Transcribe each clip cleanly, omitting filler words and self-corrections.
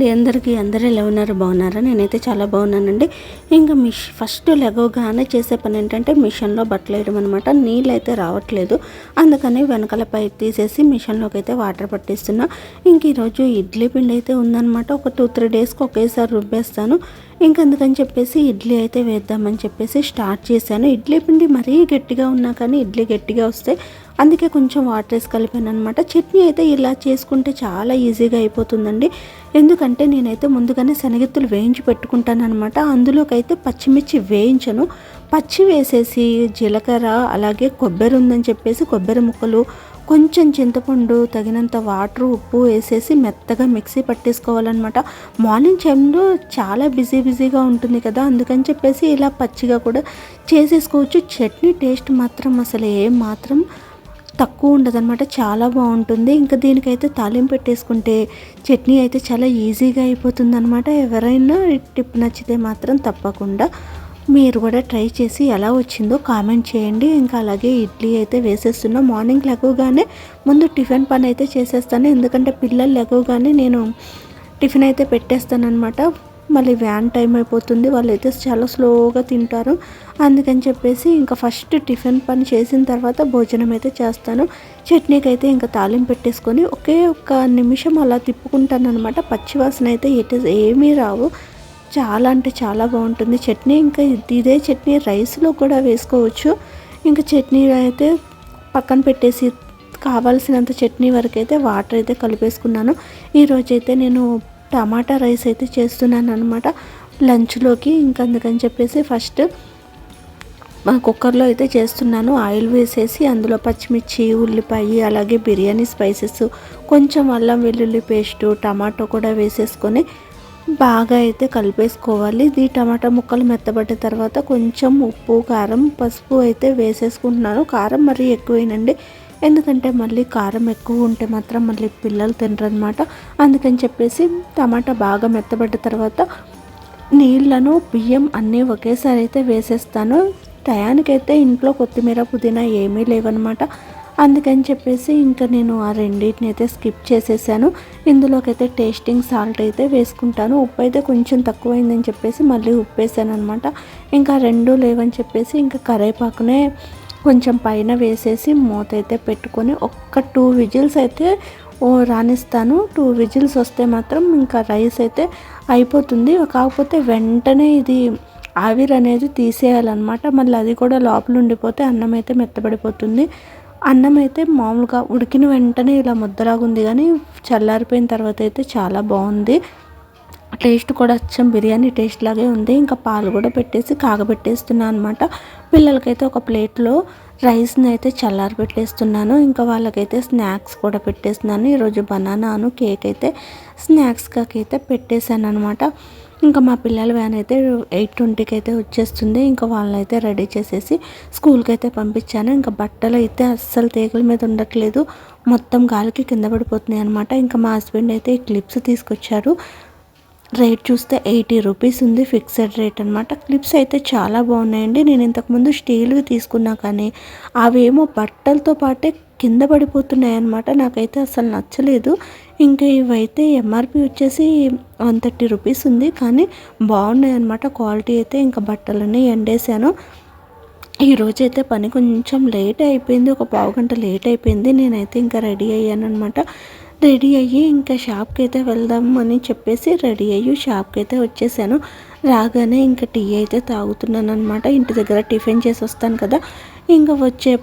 అండి అందరికీ. అందరూ ఎలా ఉన్నారు? బాగున్నారా? నేనైతే చాలా బాగున్నానండి. ఇంకా ఫస్ట్ లెగవగానే చేసే పని ఏంటంటే మిషన్లో బట్టలు వేయడం అనమాట. నీళ్ళు అయితే రావట్లేదు, అందుకని వెనకాల పైప్ తీసేసి మిషన్లోకి అయితే వాటర్ పట్టిస్తున్నా. ఇంక ఈరోజు ఇడ్లీ పిండి అయితే ఉందన్నమాట. ఒక 2-3 డేస్కి ఒకేసారి రుబ్బేస్తాను. అందుకని చెప్పేసి ఇడ్లీ అయితే వేద్దామని చెప్పేసి స్టార్ట్ చేశాను. ఇడ్లీ పిండి మరీ గట్టిగా ఉన్నా కానీ ఇడ్లీ గట్టిగా వస్తే అందుకే కొంచెం వాటర్ వేసి కలిపాను అనమాట. చట్నీ అయితే ఇలా చేసుకుంటే చాలా ఈజీగా అయిపోతుందండి. ఎందుకంటే నేనైతే ముందుగానే శనగెత్తులు వేయించి పెట్టుకుంటాను అనమాట. అందులోకి అయితే పచ్చిమిర్చి వేయించను, పచ్చి వేసేసి జీలకర్ర అలాగే కొబ్బరి ఉందని చెప్పేసి కొబ్బరి ముక్కలు, కొంచెం చింతపండు, తగినంత వాటర్, ఉప్పు వేసేసి మెత్తగా మిక్సీ పట్టేసుకోవాలన్నమాట. మార్నింగ్ టైంలో చాలా బిజీగా ఉంటుంది కదా, అందుకని చెప్పేసి ఇలా పచ్చిగా కూడా చేసేసుకోవచ్చు. చట్నీ టేస్ట్ మాత్రం అసలు మాత్రం తక్కువ ఉండదన్నమాట, చాలా బాగుంటుంది. ఇంకా దీనికైతే తాలింపు పెట్టేసుకుంటే చట్నీ అయితే చాలా ఈజీగా అయిపోతుంది అనమాట. ఎవరైనా టిప్ నచ్చితే మాత్రం తప్పకుండా మీరు కూడా ట్రై చేసి ఎలా వచ్చిందో కామెంట్ చేయండి. ఇంకా అలాగే ఇడ్లీ అయితే వేసేస్తున్నా. మార్నింగ్ లెగవగానే ముందు టిఫిన్ పని అయితే చేసేస్తాను, ఎందుకంటే పిల్లలు లెగవగానే నేను టిఫిన్ అయితే పెట్టేస్తాను అనమాట. మళ్ళీ వ్యాన్ టైం అయిపోతుంది, వాళ్ళైతే చాలా స్లోగా తింటారు. అందుకని చెప్పేసి ఇంకా ఫస్ట్ టిఫిన్ పని చేసిన తర్వాత భోజనం అయితే చేస్తాను. చట్నీకి అయితే ఇంకా తాలింపు పెట్టేసుకొని ఒకే ఒక్క నిమిషం అలా తిప్పుకుంటాను అనమాట. పచ్చివాసన అయితే ఏమీ రావు, చాలా అంటే చాలా బాగుంటుంది చట్నీ. ఇంకా ఇదే చట్నీ రైస్లో కూడా వేసుకోవచ్చు. ఇంకా చట్నీ అయితే పక్కన పెట్టేసి కావాల్సినంత చట్నీ వరకు అయితే వాటర్ అయితే కలిపేసుకున్నాను. ఈరోజైతే నేను టమాటా రైస్ అయితే చేస్తున్నాను అనమాట లంచ్లోకి. అందుకని చెప్పేసి ఫస్ట్ కుక్కర్లో అయితే చేస్తున్నాను. ఆయిల్ వేసేసి అందులో పచ్చిమిర్చి, ఉల్లిపాయ, అలాగే బిర్యానీ స్పైసెస్, కొంచెం అల్లం వెల్లుల్లి పేస్టు, టమాటో కూడా వేసేసుకొని బాగా అయితే కలిపేసుకోవాలి. ఇది టమాటా ముక్కలు మెత్తబడ్డ తర్వాత కొంచెం ఉప్పు, కారం, పసుపు అయితే వేసేసుకుంటున్నాను. కారం మరీ ఎక్కువేనండి, ఎందుకంటే మళ్ళీ కారం ఎక్కువ ఉంటే మాత్రం మళ్ళీ పిల్లలు తినరనమాట. అందుకని చెప్పేసి టమాటా బాగా మెత్తబడ్డ తర్వాత నీళ్ళను, బియ్యం అన్నీ ఒకేసారి అయితే వేసేస్తాను. టయానికైతే ఇంట్లో కొత్తిమీర, పుదీనా ఏమీ లేవన్నమాట. అందుకని చెప్పేసి ఇంకా నేను ఆ రెండింటిని అయితే స్కిప్ చేసేసాను. ఇందులోకి అయితే టేస్టింగ్ సాల్ట్ అయితే వేసుకుంటాను. ఉప్పు అయితే కొంచెం తక్కువైందని చెప్పేసి మళ్ళీ ఉప్పు వేసాను అనమాట. ఇంకా రెండు లేవని చెప్పేసి ఇంకా కరివేపాకునే కొంచెం పైన వేసేసి మూత అయితే పెట్టుకొని ఒక్క 2 విజిల్స్ అయితే రానిస్తాను. 2 విజిల్స్ వస్తే మాత్రం ఇంకా రైస్ అయితే అయిపోతుంది. కాకపోతే వెంటనే ఇది ఆవిరి అనేది తీసేయాలన్నమాట. మళ్ళీ అది కూడా లోపల ఉండిపోతే అన్నం అయితే మెత్తబడిపోతుంది. అన్నం అయితే మామూలుగా ఉడికిన వెంటనే ఇలా ముద్దలాగుంది, కానీ చల్లారిపోయిన తర్వాత అయితే చాలా బాగుంది. టేస్ట్ కూడా అచ్చం బిర్యానీ టేస్ట్ లాగే ఉంది. ఇంకా పాలు కూడా పెట్టేసి కాగబెట్టేస్తున్నాను అనమాట. పిల్లలకైతే ఒక ప్లేట్లో రైస్ని అయితే చల్లారి పెట్టేస్తున్నాను. ఇంకా వాళ్ళకైతే స్నాక్స్ కూడా పెట్టేస్తున్నాను. ఈరోజు బనానాను కేక్ అయితే స్నాక్స్కి అయితే పెట్టేశాను అనమాట. ఇంకా మా పిల్లల వ్యాన్ అయితే 8:20కి అయితే వచ్చేస్తుంది. ఇంకా వాళ్ళైతే రెడీ చేసేసి స్కూల్కి అయితే పంపించాను. ఇంకా బట్టలు అయితే అస్సలు తీగల మీద ఉండట్లేదు, మొత్తం గాలికి కింద పడిపోతున్నాయి అనమాట. ఇంకా మా హస్బెండ్ అయితే ఈ క్లిప్స్ తీసుకొచ్చారు. రేట్ చూస్తే 80 రూపీస్ ఉంది, ఫిక్స్డ్ రేట్ అనమాట. క్లిప్స్ అయితే చాలా బాగున్నాయండి. నేను ఇంతకుముందు స్టీల్వి తీసుకున్నా కానీ అవేమో బట్టలతో పాటే కింద పడిపోతున్నాయి అనమాట. నాకైతే అసలు నచ్చలేదు. ఇంకా ఇవైతే ఎంఆర్పి వచ్చేసి 130 రూపీస్ ఉంది, కానీ బాగున్నాయి అనమాట క్వాలిటీ అయితే. ఇంకా బట్టలన్నీ ఎండేసాను. ఈరోజైతే పని కొంచెం లేట్ అయిపోయింది, ఒక పావు గంట లేట్ అయిపోయింది. నేనైతే ఇంకా రెడీ అయ్యాను అనమాట. రెడీ అయ్యి ఇంకా షాప్కి అయితే వెళ్దాం అని చెప్పేసి రెడీ అయ్యి షాప్కి అయితే వచ్చేసాను. రాగానే ఇంకా టీ అయితే తాగుతున్నాను అనమాట. ఇంటి దగ్గర టిఫిన్ చేసి వస్తాను కదా, ఇంకా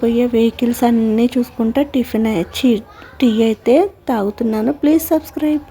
పోయే వెహికల్స్ అన్నీ చూసుకుంటా టీ అయితే తాగుతున్నాను. Please subscribe.